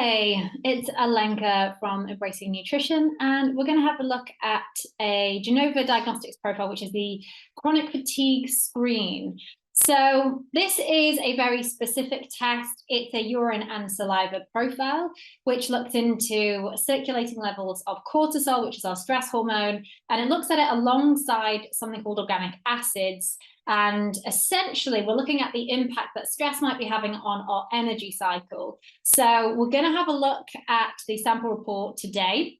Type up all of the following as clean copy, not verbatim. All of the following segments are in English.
Hi, it's Alenka from Embracing Nutrition, and we're going to have a look at a Genova Diagnostics profile, which is the chronic fatigue screen. So this is a very specific test. It's a urine and saliva profile, which looks into circulating levels of cortisol, which is our stress hormone, and it looks at it alongside something called organic acids. And essentially, we're looking at the impact that stress might be having on our energy cycle. So we're going to have a look at the sample report today,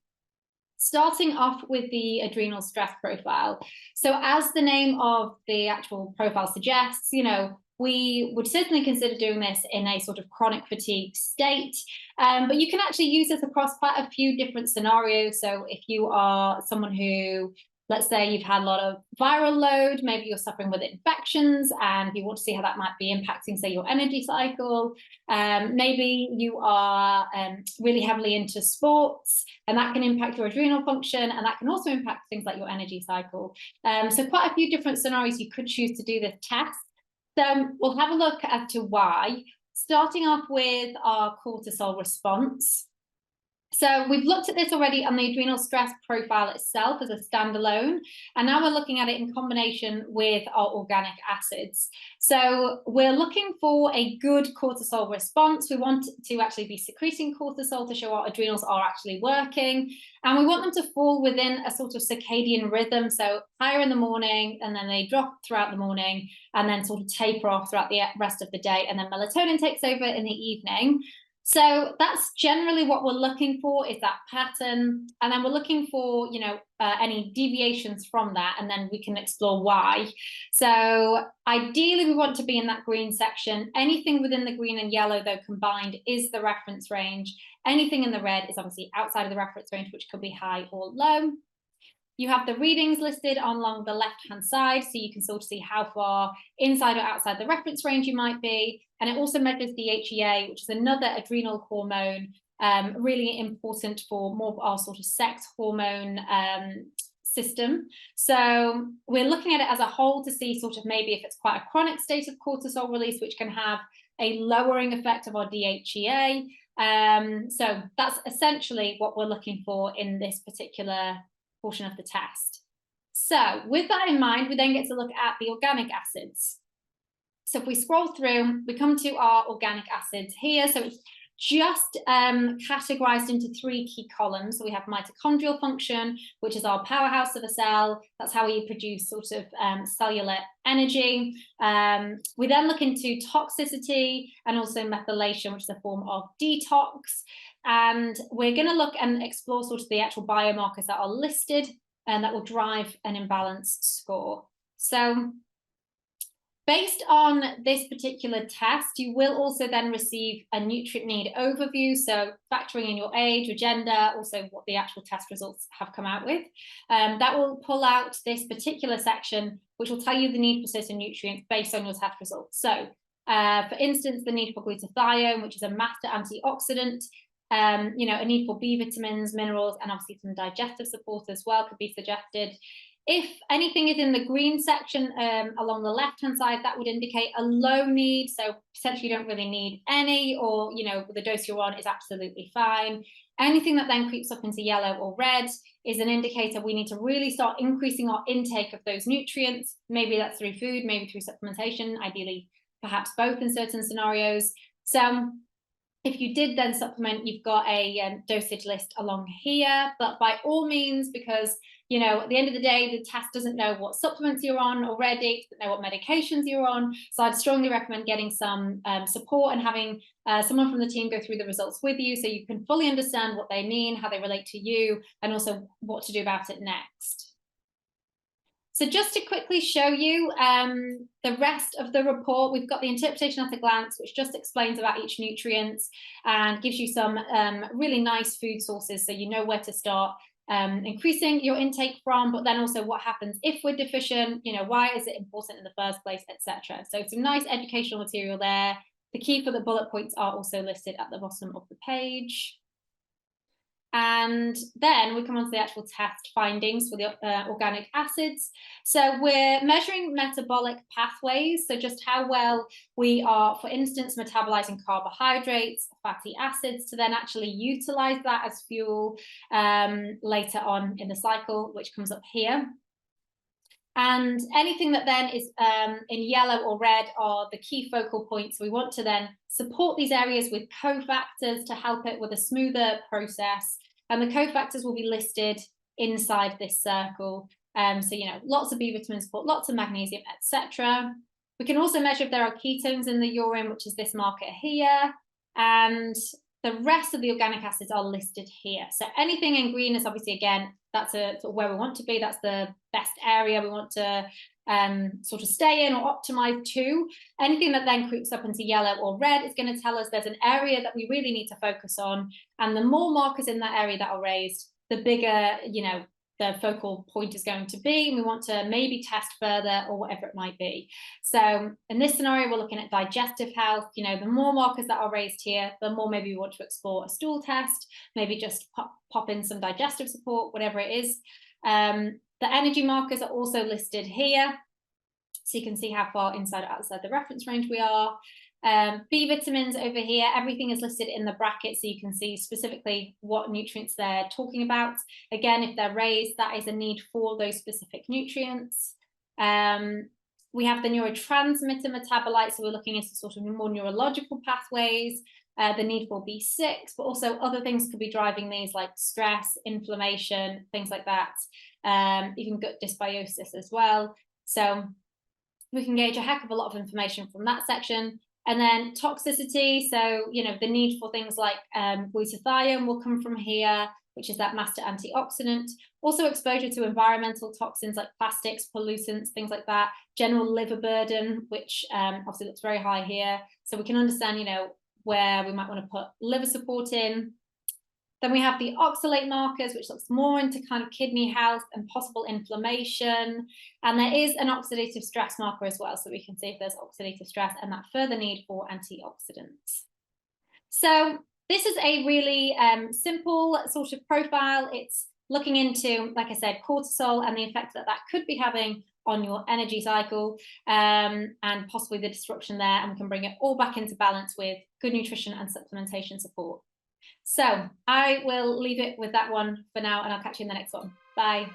starting off with the adrenal stress profile. So as the name of the actual profile suggests, we would certainly consider doing this in a sort of chronic fatigue state, but you can actually use this across quite a few different scenarios. So if you are someone who, let's say you've had a lot of viral load, maybe you're suffering with infections and you want to see how that might be impacting, say, your energy cycle. Maybe you are really heavily into sports and that can impact your adrenal function, and that can also impact things like your energy cycle. So quite a few different scenarios you could choose to do this test. So we'll have a look as to why, starting off with our cortisol response. So we've looked at this already on the adrenal stress profile itself as a standalone, and now we're looking at it in combination with our organic acids. So we're looking for a good cortisol response. We want to actually be secreting cortisol to show our adrenals are actually working, and we want them to fall within a sort of circadian rhythm. So higher in the morning, and then they drop throughout the morning, and then sort of taper off throughout the rest of the day, and then melatonin takes over in the evening. So that's generally what we're looking for, is that pattern. And then we're looking for, any deviations from that, and then we can explore why. So ideally, we want to be in that green section. Anything within the green and yellow, though, combined is the reference range. Anything in the red is obviously outside of the reference range, which could be high or low. You have the readings listed along the left-hand side, so you can sort of see how far inside or outside the reference range you might be. And it also measures DHEA, which is another adrenal hormone, really important for more of our sort of sex hormone system. So we're looking at it as a whole to see sort of maybe if it's quite a chronic state of cortisol release, which can have a lowering effect of our DHEA. So that's essentially what we're looking for in this particular portion of the test. So with that in mind, we then get to look at the organic acids. So if we scroll through, we come to our organic acids here. So it's just categorized into three key columns. So we have mitochondrial function, which is our powerhouse of a cell. That's how we produce sort of cellular energy. We then look into toxicity and also methylation, which is a form of detox. And we're going to look and explore sort of the actual biomarkers that are listed and that will drive an imbalanced score. So based on this particular test, you will also then receive a nutrient need overview. So factoring in your age, your gender, also what the actual test results have come out with. That will pull out this particular section, which will tell you the need for certain nutrients based on your test results. So for instance, the need for glutathione, which is a master antioxidant, a need for B vitamins, minerals, and obviously some digestive support as well could be suggested. If anything is in the green section along the left-hand side, that would indicate a low need. So potentially you don't really need any, or, the dose you're on is absolutely fine. Anything that then creeps up into yellow or red is an indicator we need to really start increasing our intake of those nutrients. Maybe that's through food, maybe through supplementation, ideally perhaps both in certain scenarios. So if you did then supplement, you've got a dosage list along here, but by all means, because, at the end of the day, the test doesn't know what supplements you're on already, doesn't know what medications you're on. So I'd strongly recommend getting some support and having someone from the team go through the results with you so you can fully understand what they mean, how they relate to you, and also what to do about it next. So just to quickly show you the rest of the report, we've got the interpretation at a glance, which just explains about each nutrient and gives you some really nice food sources so you know where to start increasing your intake from, but then also what happens if we're deficient, why is it important in the first place, etc. So some nice educational material there. The key for the bullet points are also listed at the bottom of the page. And then we come on to the actual test findings for the organic acids. So we're measuring metabolic pathways, so just how well we are, for instance, metabolizing carbohydrates, fatty acids, to then actually utilize that as fuel later on in the cycle, which comes up here. And anything that then is in yellow or red are the key focal points. We want to then support these areas with cofactors to help it with a smoother process. And the cofactors will be listed inside this circle. So, lots of B vitamin support, lots of magnesium, etc. We can also measure if there are ketones in the urine, which is this marker here. And the rest of the organic acids are listed here. So anything in green is obviously, again, that's sort of where we want to be. That's the best area we want to sort of stay in or optimize to. Anything that then creeps up into yellow or red is going to tell us there's an area that we really need to focus on. And the more markers in that area that are raised, the bigger, the focal point is going to be, and we want to maybe test further or whatever it might be. So in this scenario, we're looking at digestive health. The more markers that are raised here, the more maybe we want to explore a stool test, maybe just pop in some digestive support, whatever it is. The energy markers are also listed here, so you can see how far inside or outside the reference range we are. B vitamins over here, everything is listed in the bracket, so you can see specifically what nutrients they're talking about. Again, if they're raised, that is a need for those specific nutrients. We have the neurotransmitter metabolites, so we're looking into sort of more neurological pathways, the need for B6, but also other things could be driving these, like stress, inflammation, things like that, even gut dysbiosis as well. So we can gauge a heck of a lot of information from that section. And then toxicity, so, the need for things like glutathione will come from here, which is that master antioxidant. Also exposure to environmental toxins like plastics, pollutants, things like that. General liver burden, which obviously looks very high here. So we can understand, where we might want to put liver support in. Then we have the oxalate markers, which looks more into kind of kidney health and possible inflammation. And there is an oxidative stress marker as well, so we can see if there's oxidative stress and that further need for antioxidants. So this is a really simple sort of profile. It's looking into, like I said, cortisol and the effect that that could be having on your energy cycle, and possibly the disruption there. And we can bring it all back into balance with good nutrition and supplementation support. So I will leave it with that one for now, and I'll catch you in the next one. Bye.